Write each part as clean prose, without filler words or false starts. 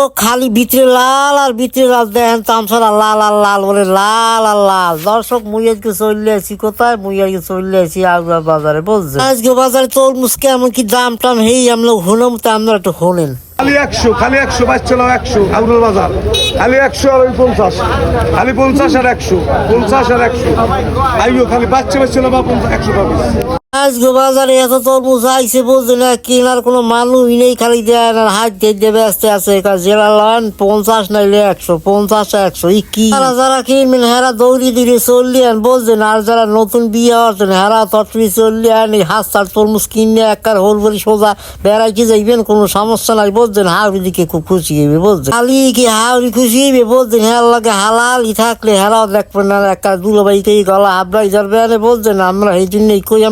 ও খালি ভিতরে লাল আর ভিতরে লাল দেখেন তামসারা লাল আর লাল বলে লাল আর লাল। দর্শক মুই আজকে চলে আসি কোথায়, মুই আজকে চলে আসি আগুয়া বাজারে বুঝছেন। আজকে বাজারে তরমুজ কেমন কি দাম টাম হেই আমরা শুনলাম, তো আমরা একটু শোনেন। খালি 100 বাচ্চালো 100 আগুনের বাজার খালি 100 আর ওই 50 খালি 50 আর 100 50 আর 100 আইও খালি বাচ্চালো বা 100 পাবে। আজকে বাজারে এত তরমুজ আইসে বলছে না, কেনার কোনো মানুষই নেই, খালি দেয় না হাত দিয়ে ব্যস্ত আছে। জেলা লাইন 50 নাইলে 100, 50 100 কি যারা কিনবেন হেরা দৌড়ি দিলে চললি আন বলছেন। আর যারা নতুন বিয়ে হচ্ছেন হেরা তরফি চললি আন এই হাস্তার তরমুজ কিনে একবার হলবরি সোজা বেড়াইতে যাইবেন, কোনো সমস্যা নাই বলছেন। হাওড়ি দিকে খুব খুশি হইবে বলছেন, খালি কি হাওড়ি খুশি হইবে বলছেন। হের লাগে হালালি থাকলে হেরাও দেখবেন না, একটা দুলোবাইকে গলা হাবড়াই যাবে আরে বলছেন। আমরা এই জন্যই কই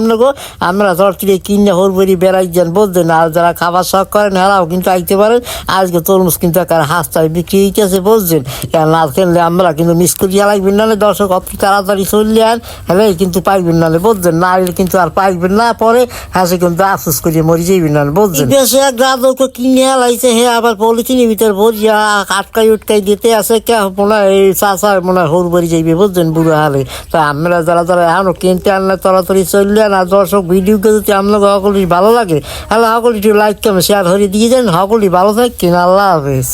আমরা তরকারি কিনে হরবরি বেড়াই যান বলছেন। আর যারা খাবার শখ করেন হেরাও কিন্তু আইতে পারেন। আজকে তরমুজ কিন্তু একটা হাস্তায় বিক্রি হইতেছে বলছেন। না কিনলে আমরা কিন্তু মিস করিয়া লাগবেন না দর্শক, অত তাড়াতাড়ি চললে আন হলে কিন্তু পাইবেন না বলছেন। না হলে কিন্তু আর পাইবেন না, পরে হাসে কিন্তু আফসোস করিয়ে মরি যাইবেন না বলছেন। বেশি এক রাতকে কিনে হেলাইছে, হে আবার পলিথিনের ভিতর ভরিয়া আটকাই উটকাই দিতে আছে। কে মনে হয় এই চাষা মনে হয় হরবরি যাইবে বলছেন বুড়ো হালে। তা আমরা যারা যারা এখনো কিনতে আনলে তাড়াতাড়ি চললে না দর্শক। ভিডিওকে যদি আপনাকে সকলই ভালো লাগে তাহলে সকলটি লাইক কমেন্ট শেয়ার করে দিয়ে যান। সকলই ভালো থাকেন, আল্লাহ হাফেজ।